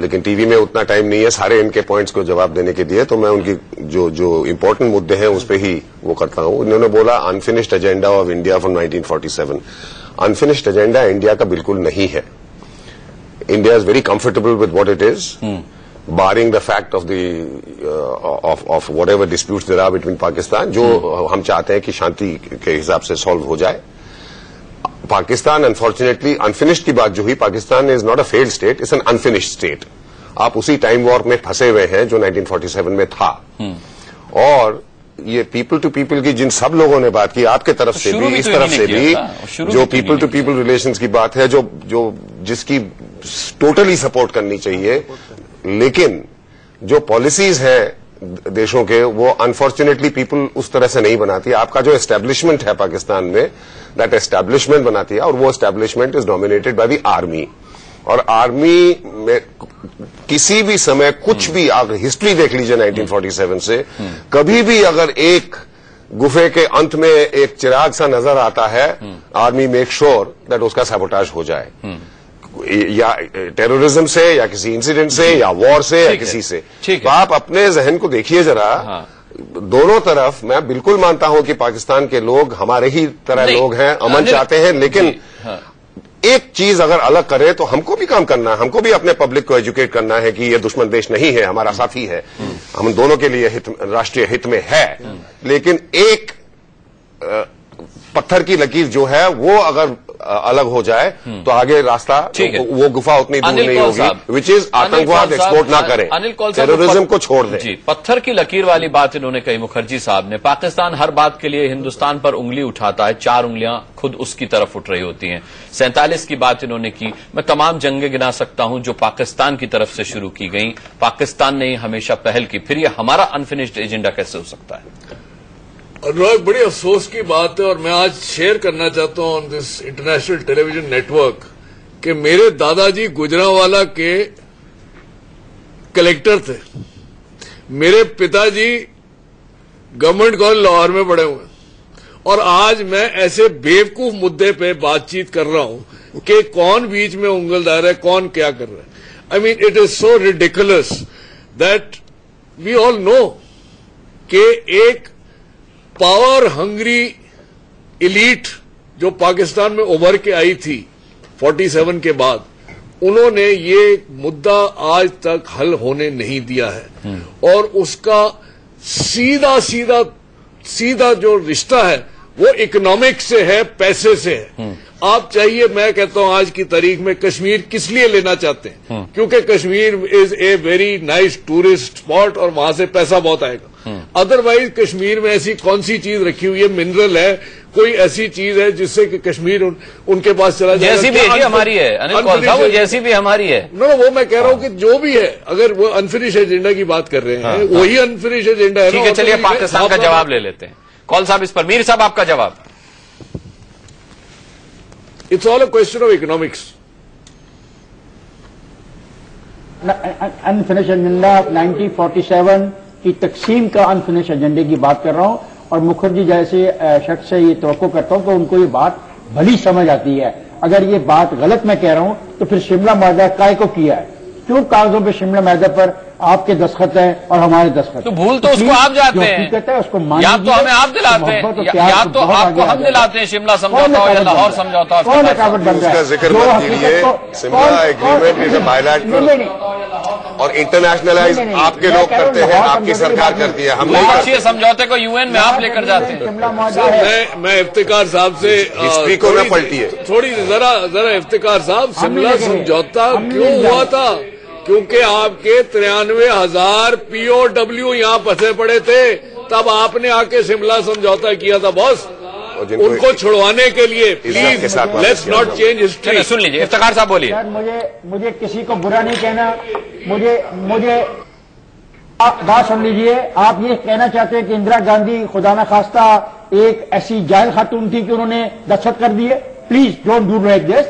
लेकिन टीवी में उतना टाइम नहीं है सारे इनके पॉइंट्स को जवाब देने के लिए, तो मैं उनकी जो इम्पोर्टेंट मुद्दे हैं उस पर ही वो करता हूं। उन्होंने बोला unfinished agenda of India from 1947। Unfinished agenda India का बिल्कुल नहीं है। India is very comfortable with what it is, barring the fact of whatever disputes there are between Pakistan, जो हम चाहते हैं कि शांति के हिसाब से सॉल्व हो जाए। पाकिस्तान अनफॉर्चुनेटली अनफिनिश्ड की बात जो हुई, Pakistan is not a failed state, it's an unfinished state. आप उसी टाइम वॉर में फंसे हुए हैं जो 1947 में था। और ये पीपल टू पीपल की जिन सब लोगों ने बात की, आपके तरफ से भी इस तरफ से भी, जो पीपल टू पीपल रिलेशंस की बात है, जो जिसकी टोटली सपोर्ट करनी चाहिए, लेकिन जो पॉलिसीज हैं देशों के वो अनफॉर्चुनेटली पीपल उस तरह से नहीं बनाती। आपका जो एस्टेब्लिशमेंट है पाकिस्तान में, दैट एस्टेब्लिशमेंट बनाती है, और वो establishment is dominated by the army. और आर्मी में किसी भी समय कुछ भी, आप हिस्ट्री देख लीजिए 1947 से, कभी भी अगर एक गुफे के अंत में एक चिराग सा नजर आता है, आर्मी मेक श्योर दैट उसका सैबोटाज हो जाए, या टेररिज्म से, या किसी इंसिडेंट से, या वॉर से, या किसी से। तो आप अपने जहन को देखिए जरा। दोनों तरफ मैं बिल्कुल मानता हूं कि पाकिस्तान के लोग हमारे ही तरह लोग हैं, अमन चाहते हैं, लेकिन एक चीज अगर अलग करें तो हमको भी काम करना है, हमको भी अपने पब्लिक को एजुकेट करना है कि ये दुश्मन देश नहीं है, हमारा साथी है, हम दोनों के लिए राष्ट्रीय हित में है। लेकिन एक पत्थर की लकीर जो है वो अगर अलग हो जाए तो आगे रास्ता, वो गुफा उतनी दूर नहीं होगी, विच इज आतंकवाद एक्सपोर्ट ना करें, टेररिज्म को छोड़ दें। जी, पत्थर की लकीर वाली बात इन्होंने कही मुखर्जी साहब ने। पाकिस्तान हर बात के लिए हिंदुस्तान पर उंगली उठाता है, 4 उंगलियां खुद उसकी तरफ उठ रही होती हैं। 47 की बात इन्होंने की। मैं तमाम जंगें गिना सकता हूं जो पाकिस्तान की तरफ से शुरू की गई, पाकिस्तान ने हमेशा पहल की। फिर ये हमारा अनफिनिश्ड एजेंडा कैसे हो सकता है? अनुराग, बड़ी अफसोस की बात है, और मैं आज शेयर करना चाहता हूं on this international television network कि मेरे दादाजी गुजरांवाला के कलेक्टर थे, मेरे पिताजी गवर्नमेंट कॉलेज लाहौर में पढ़े हुए, और आज मैं ऐसे बेवकूफ मुद्दे पे बातचीत कर रहा हूं कि कौन बीच में उंगल डाल रहा है, कौन क्या कर रहा है। I mean it is so ridiculous that we all know कि एक पावर हंग्री इलीट जो पाकिस्तान में उभर के आई थी 47 के बाद, उन्होंने ये मुद्दा आज तक हल होने नहीं दिया है, और उसका सीधा सीधा सीधा जो रिश्ता है वो इकोनॉमिक से है, पैसे से है। आप चाहिए, मैं कहता हूं आज की तारीख में कश्मीर किस लिए लेना चाहते हैं, क्योंकि Kashmir is a very nice tourist spot और वहां से पैसा बहुत आएगा। अदरवाइज कश्मीर में ऐसी कौन सी चीज रखी हुई है, मिनरल है, कोई ऐसी चीज है जिससे कि कश्मीर उनके पास चला जाए? जैसी भी हमारी है अनिल कौल साहब, जैसी भी हमारी है। नो, वो मैं कह रहा हूं कि जो भी है, अगर वो अनफिनिश एजेंडा की बात कर रहे हैं, वही अनफिनिश एजेंडा है। ठीक है, चलिए पाकिस्तान का जवाब ले लेते हैं। कौल साहब इस पर, मीर साहब आपका जवाब। It's all a question of economics. Unfinished agenda 1947 की तकसीम का अनफिनिश एजेंडे की बात कर रहा हूं, और मुखर्जी जैसे शख्स से ये तवक्को करता हूं तो उनको ये बात भली समझ आती है। अगर ये बात गलत मैं कह रहा हूं तो फिर शिमला माहदा काय को किया है? क्यों कागजों पे शिमला माहदा पर आपके दस्तखत है और हमारे दस्तखत। तो भूल तो उसको आप जाते हैं, कहते हैं उसको या तो हमें आप दिलाते हैं या तो आपको हम दिलाते हैं, शिमला समझौता हो या लाहौर समझौता हो। कौन रुकावट बन रहा है? उसका जिक्र मत कीजिए। Shimla agreement is a bilateral और इंटरनेशनलाइज आपके लोग करते हैं, आपकी सरकार करती है, हम नहीं करते। समझौते को यूएन में आप लेकर जाते हैं। मैं इफ्तिकार साहब से हिस्ट्री को न पलटिए, थोड़ी जरा इफ्तिकार साहब, शिमला समझौता क्यों हुआ था? क्योंकि आपके 93,000 POW यहाँ फंसे पड़े थे, तब आपने आके शिमला समझौता किया था बॉस। उनको छुड़वाने के लिए please let's not change history. सुन लीजिए इफ्तिकार साहब बोलिए। मुझे किसी को बुरा नहीं कहना, मुझे बात सुन लीजिए। आप ये कहना चाहते हैं कि इंदिरा गांधी खुदा न खास्ता एक ऐसी जाहिल खातून थी कि उन्होंने दस्तखत कर दिए? Please don't do like this.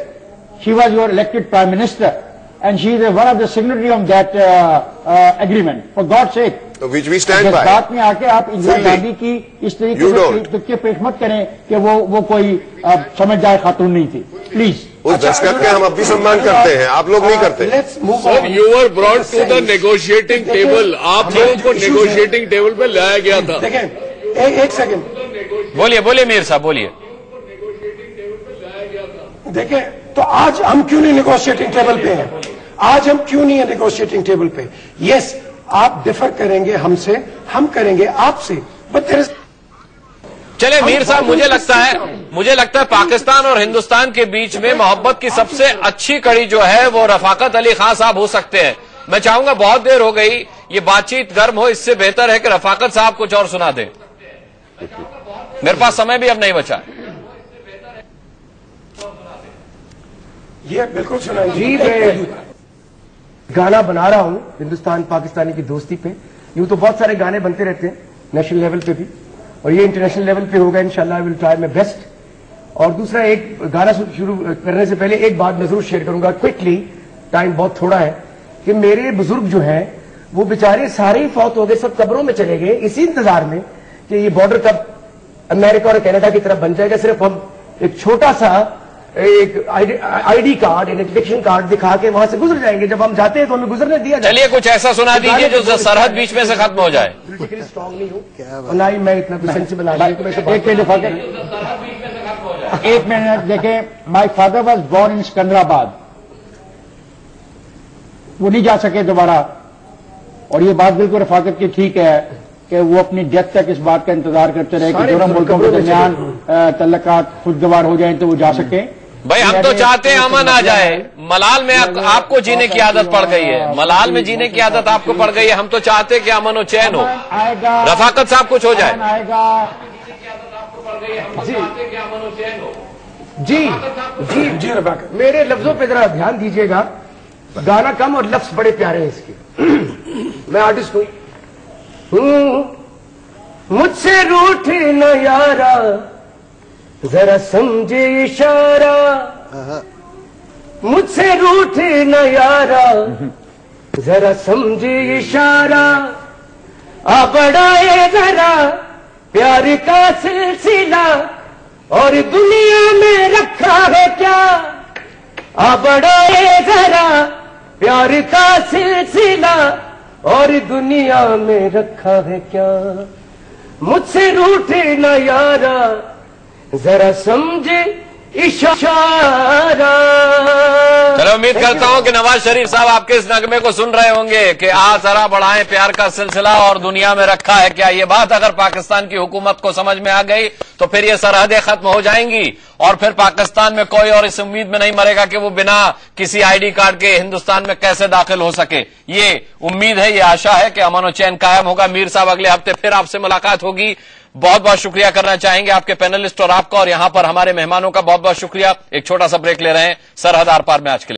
She was your elected prime minister and she is one of the signatory of that agreement. For God's sake. तो which we stand by. बात में आके आप इंदिरा गांधी की इस तरीके से तुक्के पेश मत करें कि वो कोई समझदार खातून नहीं थी। प्लीज उस दस्तखत का हम अब भी सम्मान करते हैं, आप लोग नहीं करते। Sir you were brought to the negotiating table, आप लोगों को नेगोशिएटिंग टेबल पे लाया गया था। देखें एक सेकंड, बोलिए मीर साहब बोलिए। देखें तो आज हम क्यों नहीं नेगोशिएटिंग टेबल पे हैं? आज हम क्यों नहीं है नेगोशिएटिंग टेबल पे? यस, आप डिफर करेंगे हमसे, हम करेंगे आपसे, बट देयर इज। चले मीर साहब, मुझे लगता है पाकिस्तान और हिंदुस्तान के बीच में मोहब्बत की सबसे अच्छी कड़ी जो है वो रफाकत अली खान साहब हो सकते हैं। मैं चाहूंगा, बहुत देर हो गई, ये बातचीत गर्म हो, इससे बेहतर है कि रफाकत साहब कुछ और सुना दें। मेरे पास समय भी अब नहीं बचा। ये बिल्कुल सुना जी। मैं गाना बना रहा हूं हिंदुस्तान पाकिस्तानी की दोस्ती पे। यूं तो बहुत सारे गाने बनते रहते हैं नेशनल लेवल पे भी, और ये इंटरनेशनल लेवल पे होगा इंशाल्लाह। I will try my best. और दूसरा, एक गाना शुरू करने से पहले एक बात मैं जरूर शेयर करूंगा क्विकली, टाइम बहुत थोड़ा है, कि मेरे बुजुर्ग जो हैं वो बेचारे सारे ही फौत हो गए, सब कब्रों में चले गए इसी इंतजार में कि ये बॉर्डर कब अमेरिका और कनाडा की तरफ बन जाएगा। सिर्फ हम एक छोटा सा एक आईडी कार्ड, इलेक्शन कार्ड दिखा के वहां से गुजर जाएंगे। जब हम जाते हैं तो हमें गुजरने दिया जाए। चलिए कुछ ऐसा सुना दीजिए जो सरहद बीच में से खत्म हो जाए। स्ट्रॉन्ग नहीं हूँ और ना ही मैं इतना कुछ सेंसिबल आदमी। एक मिनट देखें, my father was born in Secunderabad, वो नहीं जा सके दोबारा। और ये बात बिल्कुल रफाकत की ठीक है कि वो अपनी डेथ तक इस बात का इंतजार करते रहे कि दोनों मुल्कों के दरमियान तल्लुकात खुशगवार हो जाएं तो वो जा सके। भाई हम तो चाहते हैं अमन आ जाए। मलाल में आपको जीने की आदत पड़ गई है, मलाल में जीने की आदत आपको पड़ गई है। हम तो चाहते हैं कि अमन हो, चैन हो। रफाकत साहब कुछ हो जाए। जी रफाकत, मेरे लफ्जों पे जरा ध्यान दीजिएगा। गाना कम और लफ्ज बड़े प्यारे हैं इसके। मैं आर्टिस्ट हूं। मुझसे रूठ न यारा, जरा समझे इशारा। मुझसे रूठ न यारा, जरा समझे इशारा। आ बढ़ाए जरा प्यार का सिलसिला, और दुनिया में रखा है क्या? आ बढ़ाए जरा प्यार का सिलसिला, और दुनिया में रखा है क्या? मुझसे रूठे न यारा, जरा समझे इशारा। चलो उम्मीद करता हूं कि नवाज शरीफ साहब आपके इस नगमे को सुन रहे होंगे कि आ जरा बढ़ाएं प्यार का सिलसिला और दुनिया में रखा है क्या। ये बात अगर पाकिस्तान की हुकूमत को समझ में आ गई तो फिर ये सरहदें खत्म हो जाएंगी और फिर पाकिस्तान में कोई और इस उम्मीद में नहीं मरेगा कि वो बिना किसी आईडी कार्ड के हिंदुस्तान में कैसे दाखिल हो सके। ये उम्मीद है, ये आशा है कि अमन और चैन कायम होगा। मीर साहब अगले हफ्ते फिर आपसे मुलाकात होगी। बहुत बहुत शुक्रिया करना चाहेंगे आपके पैनलिस्ट और आपका, और यहां पर हमारे मेहमानों का बहुत बहुत शुक्रिया। एक छोटा सा ब्रेक ले रहे हैं सरहद आर पार में आज के लिए।